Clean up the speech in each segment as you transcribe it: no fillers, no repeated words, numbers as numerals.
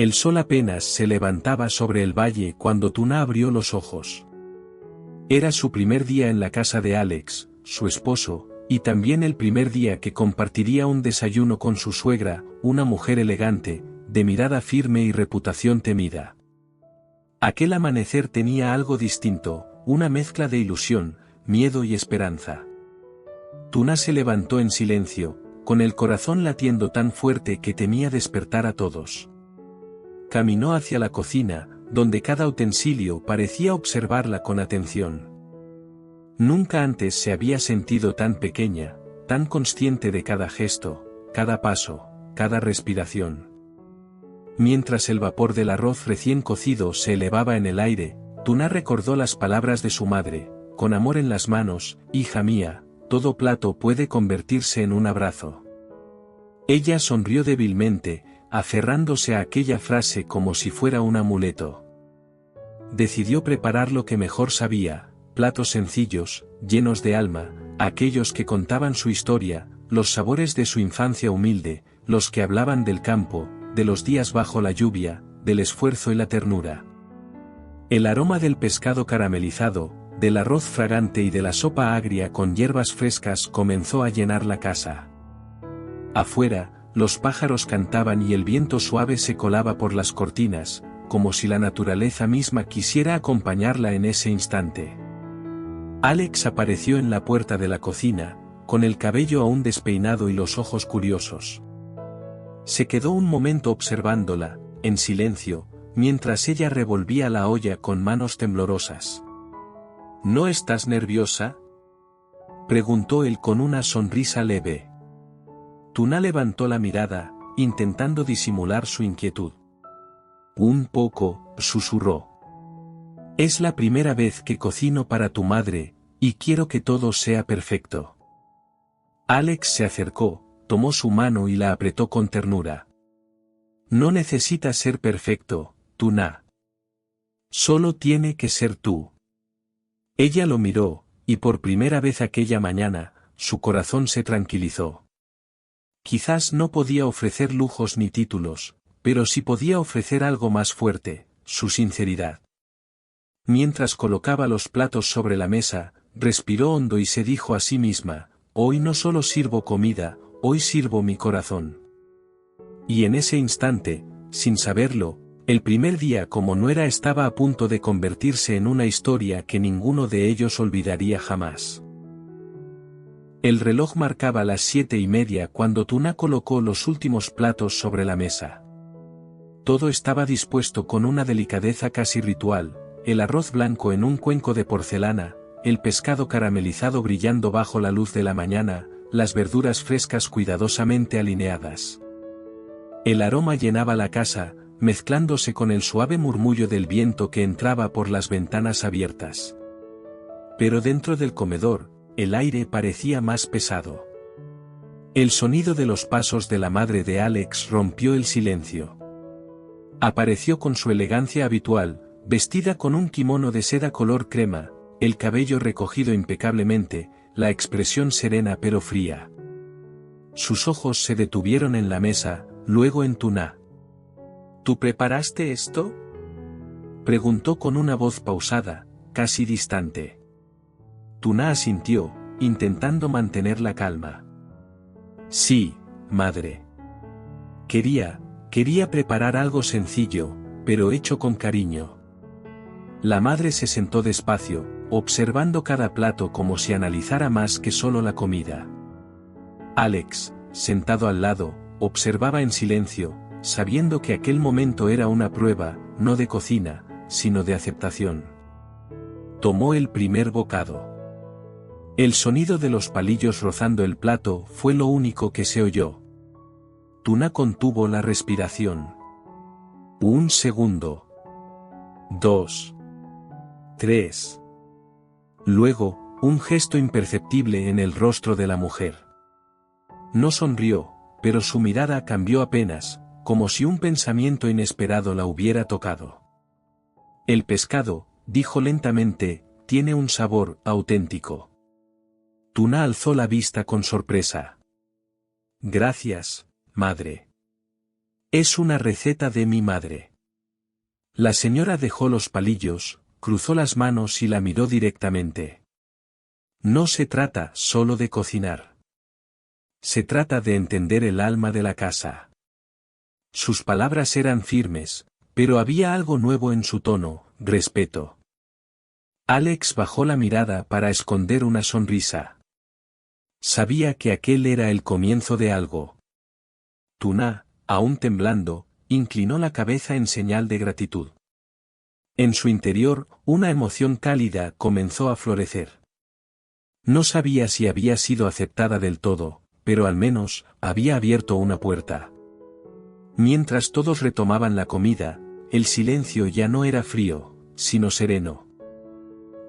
El sol apenas se levantaba sobre el valle cuando Tuna abrió los ojos. Era su primer día en la casa de Alex, su esposo, y también el primer día que compartiría un desayuno con su suegra, una mujer elegante, de mirada firme y reputación temida. Aquel amanecer tenía algo distinto, una mezcla de ilusión, miedo y esperanza. Tuna se levantó en silencio, con el corazón latiendo tan fuerte que temía despertar a todos. Caminó hacia la cocina, donde cada utensilio parecía observarla con atención. Nunca antes se había sentido tan pequeña, tan consciente de cada gesto, cada paso, cada respiración. Mientras el vapor del arroz recién cocido se elevaba en el aire, Tuna recordó las palabras de su madre, con amor en las manos: hija mía, todo plato puede convertirse en un abrazo. Ella sonrió débilmente, aferrándose a aquella frase como si fuera un amuleto. Decidió preparar lo que mejor sabía, platos sencillos, llenos de alma, aquellos que contaban su historia, los sabores de su infancia humilde, los que hablaban del campo, de los días bajo la lluvia, del esfuerzo y la ternura. El aroma del pescado caramelizado, del arroz fragante y de la sopa agria con hierbas frescas comenzó a llenar la casa. Afuera, los pájaros cantaban y el viento suave se colaba por las cortinas, como si la naturaleza misma quisiera acompañarla en ese instante. Alex apareció en la puerta de la cocina, con el cabello aún despeinado y los ojos curiosos. Se quedó un momento observándola, en silencio, mientras ella revolvía la olla con manos temblorosas. ¿No estás nerviosa?, preguntó él con una sonrisa leve. Tuna levantó la mirada, intentando disimular su inquietud. Un poco, susurró. Es la primera vez que cocino para tu madre, y quiero que todo sea perfecto. Alex se acercó, tomó su mano y la apretó con ternura. No necesitas ser perfecto, Tuna. Solo tiene que ser tú. Ella lo miró, y por primera vez aquella mañana, su corazón se tranquilizó. Quizás no podía ofrecer lujos ni títulos, pero sí podía ofrecer algo más fuerte: su sinceridad. Mientras colocaba los platos sobre la mesa, respiró hondo y se dijo a sí misma: hoy no solo sirvo comida, hoy sirvo mi corazón. Y en ese instante, sin saberlo, el primer día como nuera estaba a punto de convertirse en una historia que ninguno de ellos olvidaría jamás. El reloj marcaba las 7:30 cuando Tuna colocó los últimos platos sobre la mesa. Todo estaba dispuesto con una delicadeza casi ritual: el arroz blanco en un cuenco de porcelana, el pescado caramelizado brillando bajo la luz de la mañana, las verduras frescas cuidadosamente alineadas. El aroma llenaba la casa, mezclándose con el suave murmullo del viento que entraba por las ventanas abiertas. Pero dentro del comedor, el aire parecía más pesado. El sonido de los pasos de la madre de Alex rompió el silencio. Apareció con su elegancia habitual, vestida con un kimono de seda color crema, el cabello recogido impecablemente, la expresión serena pero fría. Sus ojos se detuvieron en la mesa, luego en Tuna. ¿Tú preparaste esto?, preguntó con una voz pausada, casi distante. Tuna asintió, intentando mantener la calma. Sí, madre. Quería preparar algo sencillo, pero hecho con cariño. La madre se sentó despacio, observando cada plato como si analizara más que solo la comida. Alex, sentado al lado, observaba en silencio, sabiendo que aquel momento era una prueba, no de cocina, sino de aceptación. Tomó el primer bocado. El sonido de los palillos rozando el plato fue lo único que se oyó. Tuna contuvo la respiración. 1 segundo. 2. 3. Luego, un gesto imperceptible en el rostro de la mujer. No sonrió, pero su mirada cambió apenas, como si un pensamiento inesperado la hubiera tocado. El pescado, dijo lentamente, tiene un sabor auténtico. Tuna alzó la vista con sorpresa. Gracias, madre. Es una receta de mi madre. La señora dejó los palillos, cruzó las manos y la miró directamente. No se trata solo de cocinar. Se trata de entender el alma de la casa. Sus palabras eran firmes, pero había algo nuevo en su tono, respeto. Alex bajó la mirada para esconder una sonrisa. Sabía que aquel era el comienzo de algo. Tuna, aún temblando, inclinó la cabeza en señal de gratitud. En su interior, una emoción cálida comenzó a florecer. No sabía si había sido aceptada del todo, pero al menos, había abierto una puerta. Mientras todos retomaban la comida, el silencio ya no era frío, sino sereno.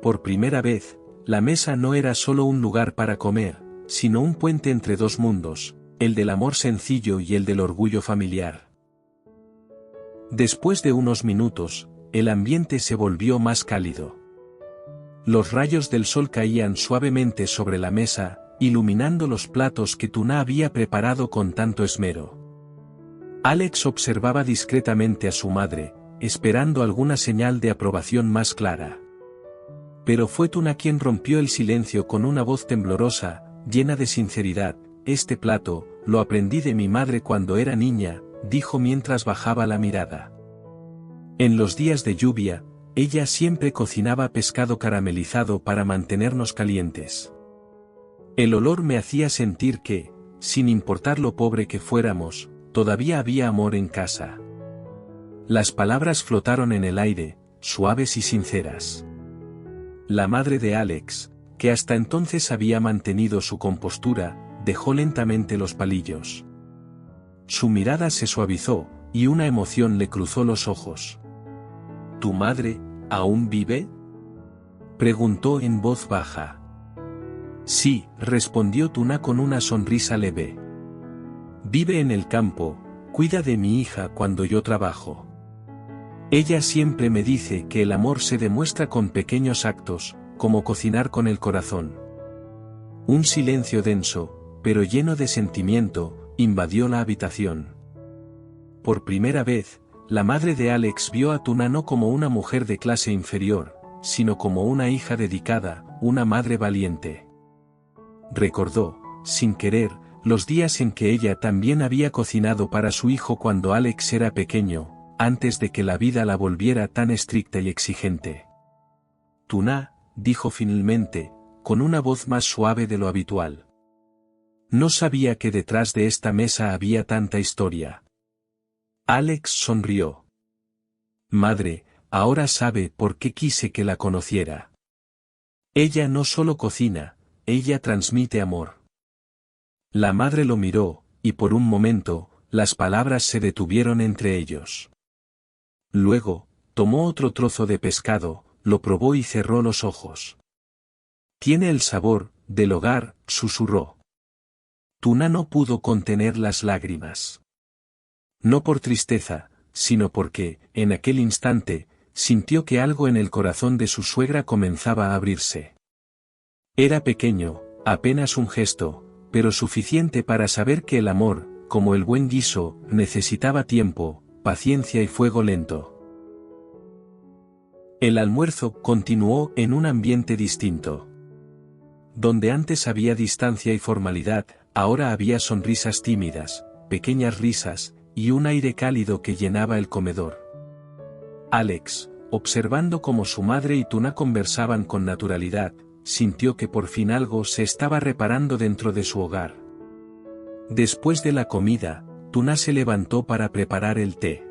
Por primera vez, la mesa no era solo un lugar para comer, sino un puente entre dos mundos, el del amor sencillo y el del orgullo familiar. Después de unos minutos, el ambiente se volvió más cálido. Los rayos del sol caían suavemente sobre la mesa, iluminando los platos que Tuna había preparado con tanto esmero. Alex observaba discretamente a su madre, esperando alguna señal de aprobación más clara. Pero fue Tuna quien rompió el silencio con una voz temblorosa, llena de sinceridad. Este plato, lo aprendí de mi madre cuando era niña, dijo mientras bajaba la mirada. En los días de lluvia, ella siempre cocinaba pescado caramelizado para mantenernos calientes. El olor me hacía sentir que, sin importar lo pobre que fuéramos, todavía había amor en casa. Las palabras flotaron en el aire, suaves y sinceras. La madre de Alex, que hasta entonces había mantenido su compostura, dejó lentamente los palillos. Su mirada se suavizó, y una emoción le cruzó los ojos. ¿Tu madre, aún vive?, preguntó en voz baja. Sí, respondió Tuna con una sonrisa leve. Vive en el campo, cuida de mi hija cuando yo trabajo. Ella siempre me dice que el amor se demuestra con pequeños actos, como cocinar con el corazón. Un silencio denso, pero lleno de sentimiento, invadió la habitación. Por primera vez, la madre de Alex vio a Tuna no como una mujer de clase inferior, sino como una hija dedicada, una madre valiente. Recordó, sin querer, los días en que ella también había cocinado para su hijo cuando Alex era pequeño, antes de que la vida la volviera tan estricta y exigente. Tuna, dijo finalmente, con una voz más suave de lo habitual. No sabía que detrás de esta mesa había tanta historia. Alex sonrió. Madre, ahora sabe por qué quise que la conociera. Ella no solo cocina, ella transmite amor. La madre lo miró, y por un momento, las palabras se detuvieron entre ellos. Luego, tomó otro trozo de pescado, lo probó y cerró los ojos. Tiene el sabor del hogar, susurró. Tuna no pudo contener las lágrimas. No por tristeza, sino porque, en aquel instante, sintió que algo en el corazón de su suegra comenzaba a abrirse. Era pequeño, apenas un gesto, pero suficiente para saber que el amor, como el buen guiso, necesitaba tiempo, paciencia y fuego lento. El almuerzo continuó en un ambiente distinto. Donde antes había distancia y formalidad, ahora había sonrisas tímidas, pequeñas risas, y un aire cálido que llenaba el comedor. Alex, observando cómo su madre y Tuna conversaban con naturalidad, sintió que por fin algo se estaba reparando dentro de su hogar. Después de la comida, Tuna se levantó para preparar el té.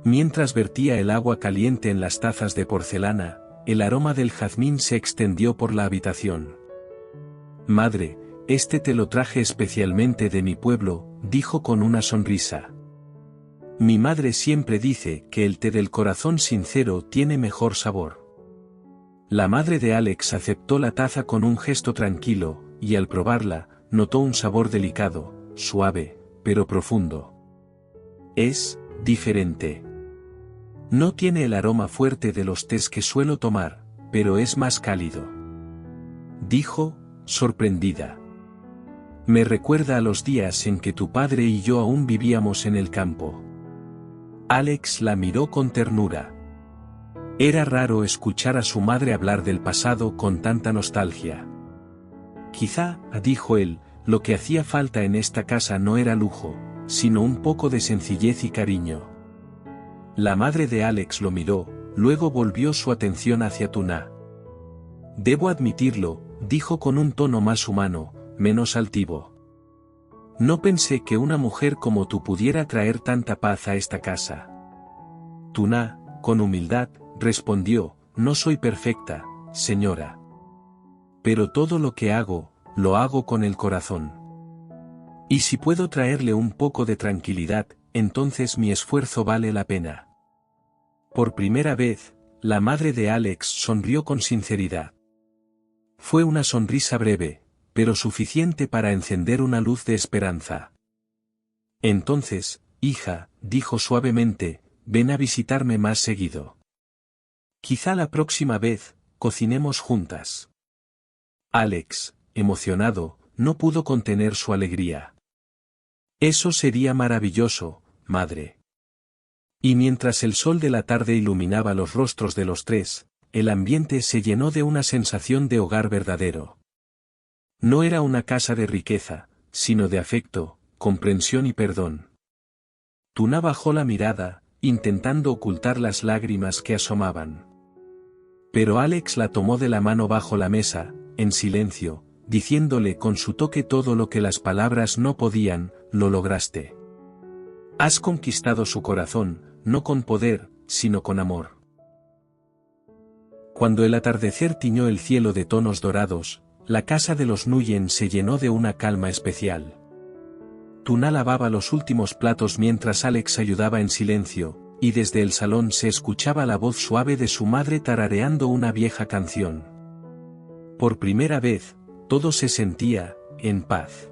Mientras vertía el agua caliente en las tazas de porcelana, el aroma del jazmín se extendió por la habitación. Madre, este te lo traje especialmente de mi pueblo, dijo con una sonrisa. Mi madre siempre dice que el té del corazón sincero tiene mejor sabor. La madre de Alex aceptó la taza con un gesto tranquilo, y al probarla, notó un sabor delicado, suave, pero profundo. Es diferente. No tiene el aroma fuerte de los tés que suelo tomar, pero es más cálido. Dijo, sorprendida. Me recuerda a los días en que tu padre y yo aún vivíamos en el campo. Alex la miró con ternura. Era raro escuchar a su madre hablar del pasado con tanta nostalgia. Quizá, dijo él, lo que hacía falta en esta casa no era lujo, sino un poco de sencillez y cariño. La madre de Alex lo miró, luego volvió su atención hacia Tuna. Debo admitirlo, dijo con un tono más humano, menos altivo. No pensé que una mujer como tú pudiera traer tanta paz a esta casa. Tuna, con humildad, respondió, no soy perfecta, señora. Pero todo lo que hago, lo hago con el corazón. Y si puedo traerle un poco de tranquilidad, entonces mi esfuerzo vale la pena. Por primera vez, la madre de Alex sonrió con sinceridad. Fue una sonrisa breve, pero suficiente para encender una luz de esperanza. Entonces, hija, dijo suavemente, ven a visitarme más seguido. Quizá la próxima vez, cocinemos juntas. Alex, emocionado, no pudo contener su alegría. Eso sería maravilloso, madre. Y mientras el sol de la tarde iluminaba los rostros de los tres, el ambiente se llenó de una sensación de hogar verdadero. No era una casa de riqueza, sino de afecto, comprensión y perdón. Tuna bajó la mirada, intentando ocultar las lágrimas que asomaban. Pero Alex la tomó de la mano bajo la mesa, en silencio, diciéndole con su toque todo lo que las palabras no podían, lo lograste. Has conquistado su corazón, no con poder, sino con amor. Cuando el atardecer tiñó el cielo de tonos dorados, la casa de los Nguyen se llenó de una calma especial. Tuna lavaba los últimos platos mientras Alex ayudaba en silencio, y desde el salón se escuchaba la voz suave de su madre tarareando una vieja canción. Por primera vez, todo se sentía, en paz.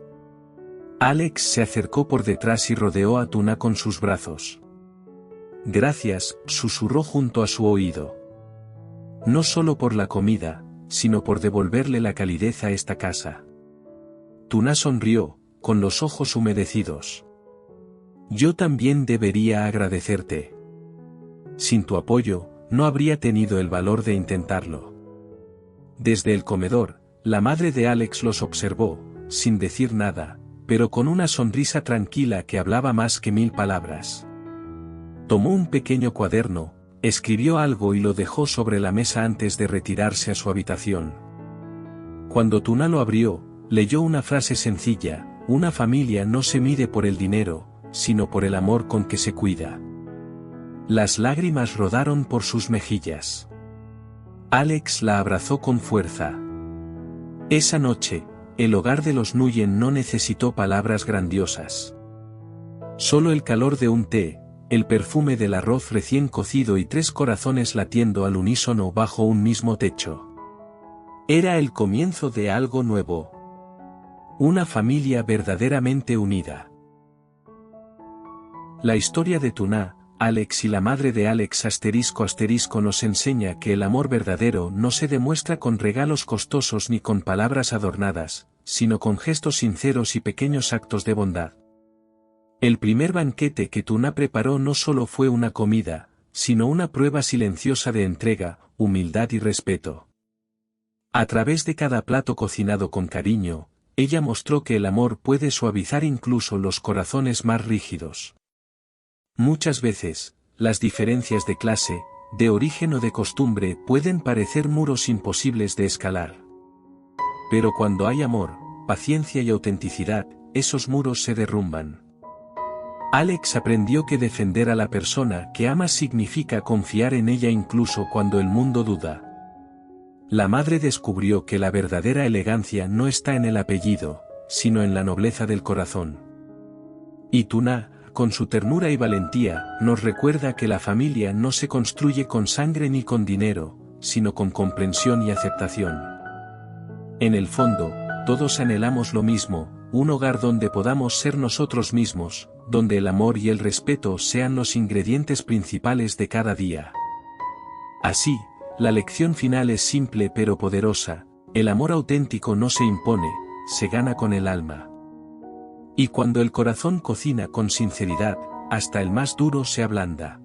Alex se acercó por detrás y rodeó a Tuna con sus brazos. Gracias, susurró junto a su oído. No solo por la comida, sino por devolverle la calidez a esta casa. Tuna sonrió, con los ojos humedecidos. Yo también debería agradecerte. Sin tu apoyo, no habría tenido el valor de intentarlo. Desde el comedor, la madre de Alex los observó, sin decir nada, pero con una sonrisa tranquila que hablaba más que 1000 palabras. Tomó un pequeño cuaderno, escribió algo y lo dejó sobre la mesa antes de retirarse a su habitación. Cuando Tuna lo abrió, leyó una frase sencilla: una familia no se mide por el dinero, sino por el amor con que se cuida. Las lágrimas rodaron por sus mejillas. Alex la abrazó con fuerza. Esa noche, el hogar de los Nguyen no necesitó palabras grandiosas. Solo el calor de un té, el perfume del arroz recién cocido y 3 corazones latiendo al unísono bajo un mismo techo. Era el comienzo de algo nuevo. Una familia verdaderamente unida. La historia de Tuna, Alex y la madre de Alex *** nos enseña que el amor verdadero no se demuestra con regalos costosos ni con palabras adornadas, sino con gestos sinceros y pequeños actos de bondad. El primer banquete que Tuna preparó no solo fue una comida, sino una prueba silenciosa de entrega, humildad y respeto. A través de cada plato cocinado con cariño, ella mostró que el amor puede suavizar incluso los corazones más rígidos. Muchas veces, las diferencias de clase, de origen o de costumbre pueden parecer muros imposibles de escalar. Pero cuando hay amor, paciencia y autenticidad, esos muros se derrumban. Alex aprendió que defender a la persona que ama significa confiar en ella incluso cuando el mundo duda. La madre descubrió que la verdadera elegancia no está en el apellido, sino en la nobleza del corazón. Y Tuna, con su ternura y valentía, nos recuerda que la familia no se construye con sangre ni con dinero, sino con comprensión y aceptación. En el fondo, todos anhelamos lo mismo, un hogar donde podamos ser nosotros mismos, donde el amor y el respeto sean los ingredientes principales de cada día. Así, la lección final es simple pero poderosa: el amor auténtico no se impone, se gana con el alma. Y cuando el corazón cocina con sinceridad, hasta el más duro se ablanda.